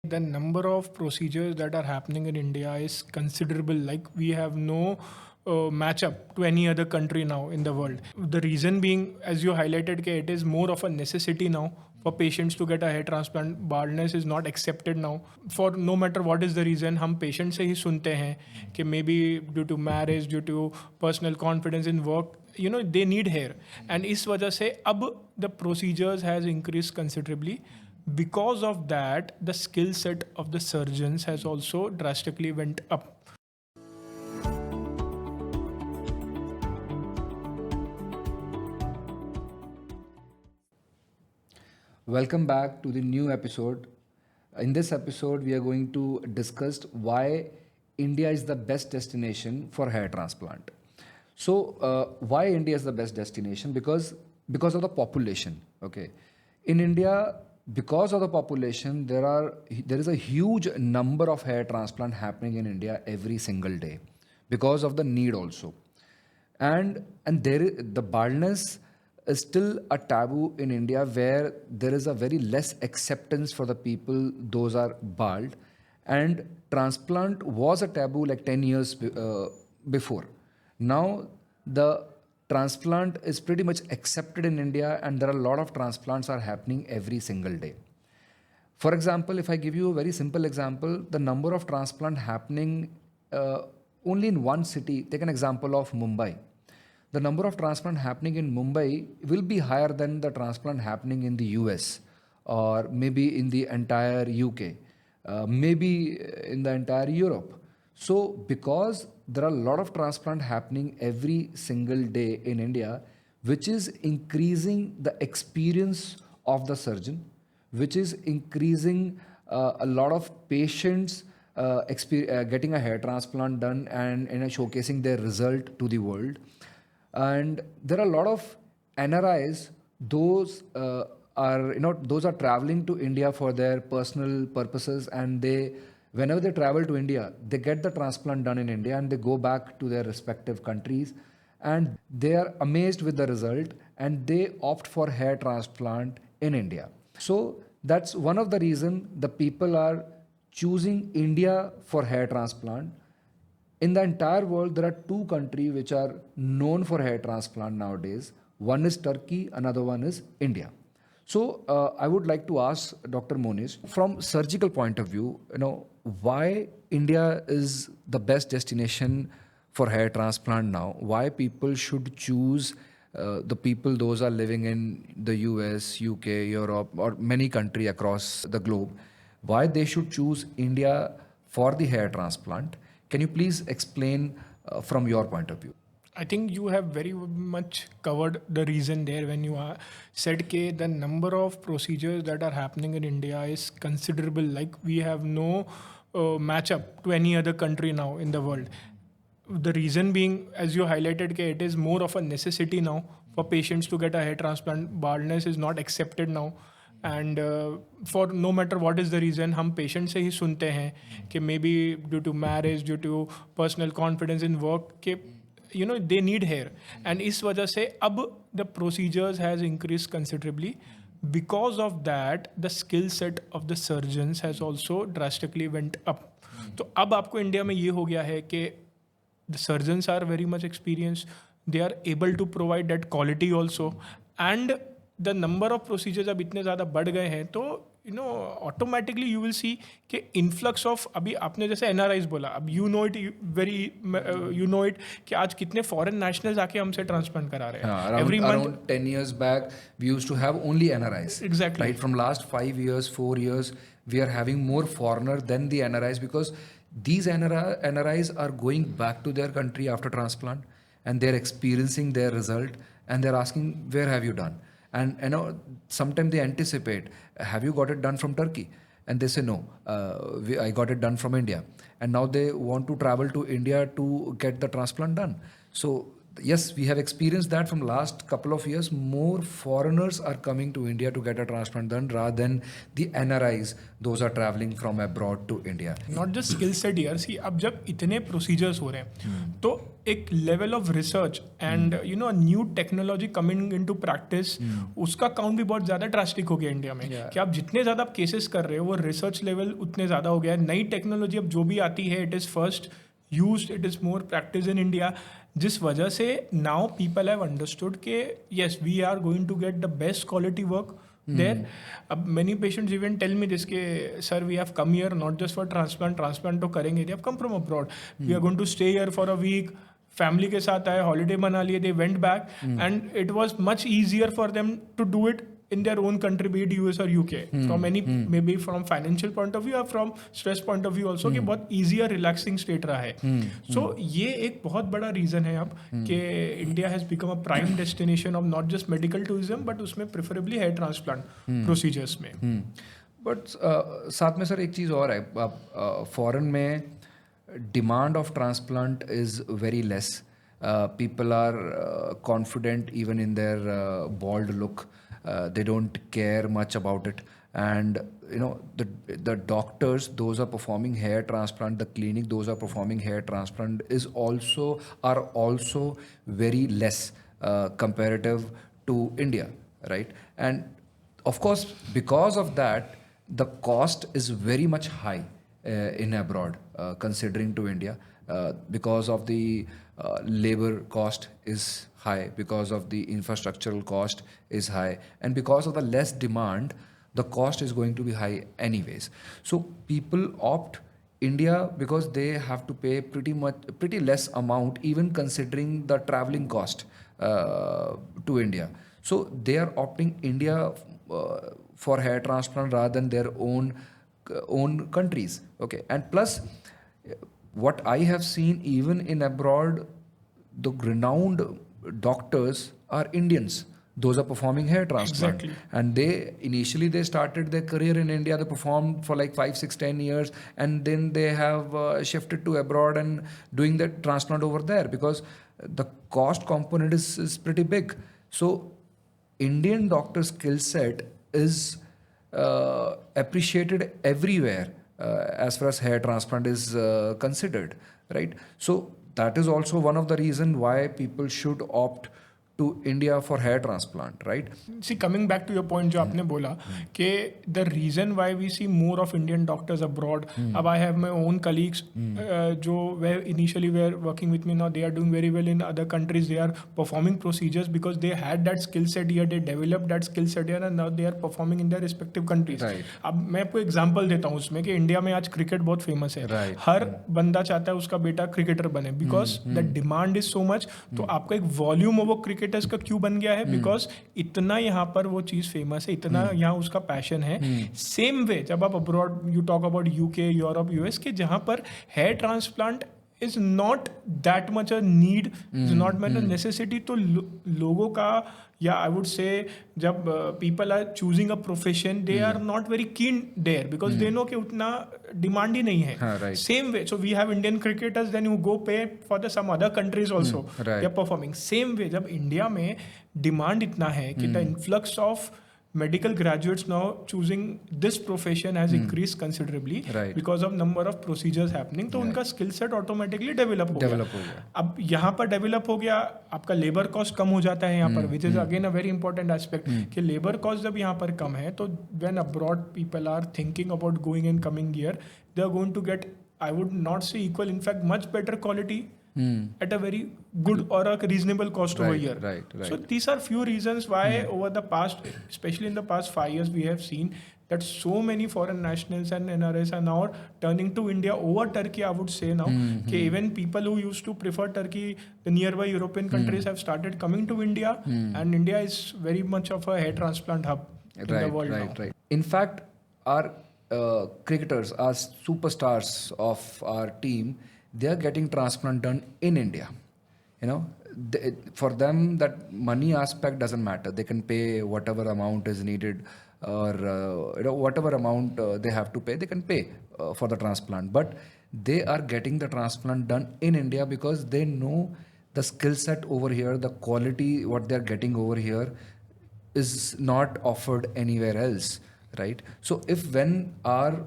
The number of procedures that are happening in India is considerable. Like we have no match up to any other country now in the world. The reason being, as you highlighted, कि it is more of a necessity now for patients to get a hair transplant. Baldness is not accepted now. For no matter what is the reason, हम patient से ही सुनते हैं कि maybe due to marriage, due to personal confidence in work, they need hair. And इस वजह से अब the procedures has increased considerably. Because of that, the skill set of the surgeons has also drastically went up. Welcome back to the new episode. In this episode, we are going to discuss why India is the best destination for hair transplant. So, why India is the best destination? Because of the population. Okay, in India, because of the population, there is a huge number of hair transplant happening in India every single day, because of the need also, and the baldness is still a taboo in India, where there is a very less acceptance for the people those are bald, and transplant was a taboo like 10 years before. Now the transplant is pretty much accepted in India, and there are a lot of transplants are happening every single day. For example, if I give you a very simple example, the number of transplant happening only in one city, take an example of Mumbai. The number of transplant happening in Mumbai will be higher than the transplant happening in the US, or maybe in the entire UK, maybe in the entire Europe. So, because there are a lot of transplant happening every single day in India, which is increasing the experience of the surgeon, which is increasing a lot of patients getting a hair transplant done, and showcasing their result to the world. And there are a lot of NRIs. Those those are traveling to India for their personal purposes, and whenever they travel to India, they get the transplant done in India, and they go back to their respective countries, and they are amazed with the result, and they opt for hair transplant in India. So that's one of the reason the people are choosing India for hair transplant. In the entire world, there are two countries which are known for hair transplant nowadays. One is Turkey, another one is India. So I would like to ask Dr. Monish, from surgical point of view, why India is the best destination for hair transplant now? Why people should choose the people those are living in the US, UK, Europe, or many countries across the globe? Why they should choose India for the hair transplant? Can you please explain from your point of view? I think you have very much covered the reason there when you said that the number of procedures that are happening in India is considerable. Like we have no match up to any other country now in the world. The reason being, as you highlighted, that it is more of a necessity now for patients to get a hair transplant. Baldness is not accepted now. And for no matter what is the reason, हम patient से ही सुनते हैं कि maybe due to marriage, due to personal confidence in work, कि they need hair. And इस वजह से अब the procedures has increased considerably. Because of that, the skill set of the surgeons has also drastically went up. तो अब आपको India में ये हो गया है कि the surgeons are very much experienced. They are able to provide that quality also. And the number of procedures अब इतने ज़्यादा बढ़ गए हैं, तो ऑटोमेटिकली यू विल सी कि इन्फ्लक्स ऑफ, अभी आपने जैसे एनआरआईज बोला, अब यू नो इट कि आज कितने फॉरेन नेशनल्स आके हमसे ट्रांसप्लांट करा रहे हैं every month. Around 10 years back, we used to have only NRIs. Exactly. Right, from last 5 years, 4 years, we are having more foreigner than the NRIs, because these NRIs are going back to their country after transplant, and they're experiencing their result, and they're asking, where have you done? And sometimes they anticipate, have you got it done from Turkey? And they say, no, I got it done from India. And now they want to travel to India to get the transplant done. So yes, we have experienced that from last couple of years. More foreigners are coming to India to get a transplant done rather than the NRIs. Those are traveling from abroad to India. Not just skill set यार, सी अब जब इतने procedures हो रहे हैं तो एक level of research and you know new technology coming into practice, उसका काउंट भी बहुत ज़्यादा ड्रास्टिक हो गया इंडिया में। कि आप जितने ज़्यादा आप केसेस कर रहे हो वो रिसर्च लेवल उतने ज़्यादा हो गया है। नई टेक्नोलॉजी अब जो भी आती है it is first used, it is more practice in India, जिस वजह से नाउ पीपल हैव अंडरस्टूड के yes we are going to get the best quality work there. Many patients even tell me this ke sir we have come here not just for transplant तो करेंगे, they have come from abroad, we are going to stay here for a week, family के साथ आए, holiday मना लिए, they went back and it was much easier for them to do it in their own country, be it US or UK, from any maybe from financial point of view or from stress point of view also, कि बहुत easier relaxing state रहा है। So ये एक बहुत बड़ा reason है अब कि India has become a prime destination of not just medical tourism but उसमें preferably hair transplant procedures में। But साथ में सर एक चीज़ और है, आप फॉरेन में demand of transplant is very less. People are confident even in their bald look. They don't care much about it, and you know the doctors, those are performing hair transplant, the clinic, those are performing hair transplant are also very less comparative to India, right? And of course, because of that, the cost is very much high in abroad, considering to India, because of the labor cost is high, because of the infrastructural cost is high, and because of the less demand, the cost is going to be high anyways. So people opt India because they have to pay pretty less amount, even considering the traveling cost to India. So they are opting India for hair transplant rather than their own countries. Okay, and plus what I have seen even in abroad, the renowned doctors are Indians. Those are performing hair transplant. Exactly. And they started their career in India. They performed for like 5, 6, 10 years, and then they have shifted to abroad and doing that transplant over there because the cost component is pretty big. So Indian doctor skill set is appreciated everywhere as far as hair transplant is considered, right? So that is also one of the reasons why people should opt to India for hair transplant, right? See, coming back to your point जो आपने बोला कि the reason why we see more of Indian doctors abroad, अब I have my own colleagues जो were initially were working with me, now they are doing very well in other countries, they are performing procedures because they had that skill set here, they developed that skill set here and now they are performing in their respective countries. Right. अब मैं आपको example देता हूँ उसमें कि India में आज cricket बहुत फेमस है, Right. हर बंदा चाहता है उसका बेटा क्रिकेटर बने because the demand is so much. तो आपका एक वॉल्यूम ऑफ वो क्रिकेटर्स का क्यों बन गया है बिकॉज इतना यहाँ पर वो चीज़ फेमस है, इतना यहाँ उसका पैशन है। सेम वे जब आप abroad you talk about UK, Europe, US के जहाँ पर hair transplant is not that much a need, is not much a necessity, तो लोगों का या I would say जब people are choosing a profession they are not very keen there because they know कि उतना डिमांड ही नहीं है। right. Same way, so we have Indian cricketers then who go pay for the some other countries also, right. they are performing. Same way जब India में demand इतना है कि the influx of medical graduates now choosing this profession has increased considerably, right. because of number of procedures happening, तो उनका skill set automatically develop हो गया। अब यहाँ पर develop हो गया, आपका labor cost कम हो जाता है यहाँ पर, which is again a very important aspect कि labor cost जब यहाँ पर कम है तो when abroad people are thinking about going and coming here, they are going to get, I would not say equal, in fact much better quality at a very good or a reasonable cost over here. Right. So these are few reasons why over the past, especially in the past 5 years, we have seen that so many foreign nationals and NRS are now turning to India over Turkey, I would say now. कि even people who used to prefer Turkey, the nearby European countries have started coming to India, and India is very much of a hair transplant hub in the world now. Right. In fact, our cricketers, our superstars of our team, they are getting transplant done in India. You know, for them that money aspect doesn't matter. They can pay whatever amount is needed, or whatever amount they have to pay, they can pay for the transplant. But they are getting the transplant done in India because they know the skill set over here, the quality what they're getting over here is not offered anywhere else, right? So if when our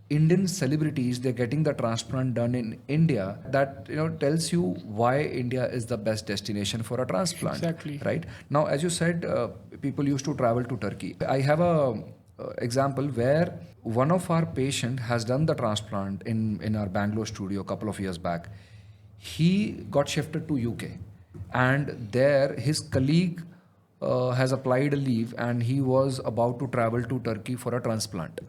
Indian celebrities they're getting the transplant done in India, that tells you why India is the best destination for a transplant, Exactly. right? Now, as you said, people used to travel to Turkey. I have a example where one of our patient has done the transplant in our Bangalore studio a couple of years back. He got shifted to UK, and there his colleague has applied a leave, and he was about to travel to Turkey for a transplant.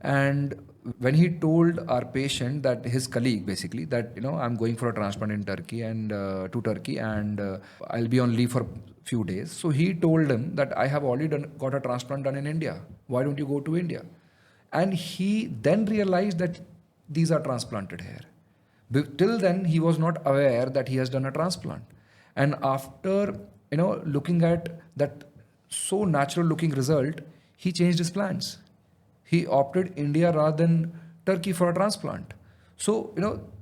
And when he told our patient, that his colleague basically, that I'm going for a transplant in Turkey and to Turkey, and I'll be on leave for few days. So he told him that I have already got a transplant done in India. Why don't you go to India? And he then realized that these are transplanted hair. Till then, he was not aware that he has done a transplant. And after looking at that so natural looking result, he changed his plans. He opted India rather than Turkey for a transplant. So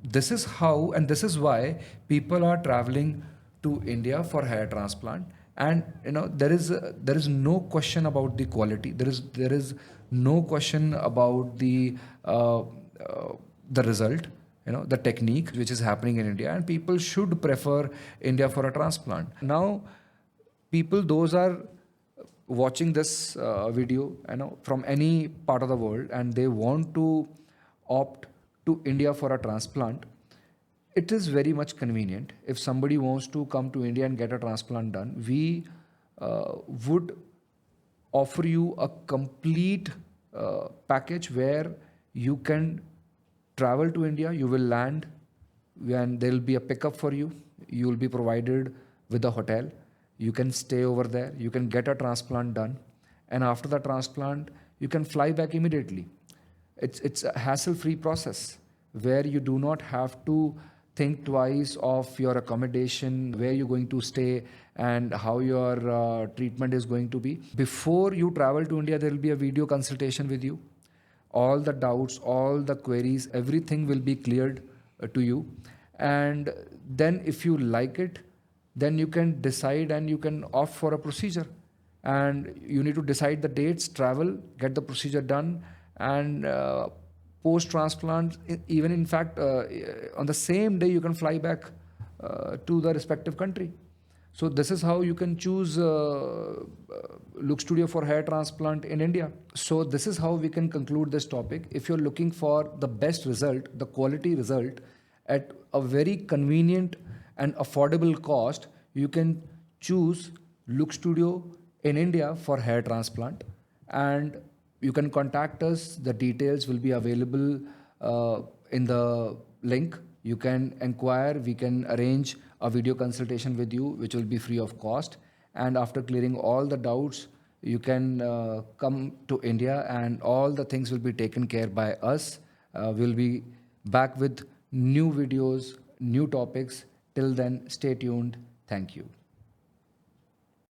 this is how, and this is why people are traveling to India for hair transplant. And there is no question about the quality. There is no question about the result, the technique which is happening in India, and people should prefer India for a transplant. Now, people those are watching this video, from any part of the world, and they want to opt to India for a transplant, it is very much convenient. If somebody wants to come to India and get a transplant done, we would offer you a complete package where you can travel to India, you will land, and there will be a pickup for you. You will be provided with a hotel. You can stay over there. You can get a transplant done, and after the transplant, you can fly back immediately. It's a hassle-free process where you do not have to think twice of your accommodation, where you're going to stay, and how your treatment is going to be. Before you travel to India, there will be a video consultation with you. All the doubts, all the queries, everything will be cleared to you. And then if you like it, then you can decide and you can opt for a procedure. And you need to decide the dates, travel, get the procedure done, and post-transplant, even in fact, on the same day you can fly back to the respective country. So this is how you can choose Look Studio for hair transplant in India. So this is how we can conclude this topic. If you're looking for the best result, the quality result at a very convenient and affordable cost, you can choose Look Studio in India for hair transplant. And you can contact us. The details will be available in the link. You can inquire. We can arrange a video consultation with you, which will be free of cost. And after clearing all the doubts, you can come to India, and all the things will be taken care by us. We'll be back with new videos, new topics. Till then, stay tuned. Thank you.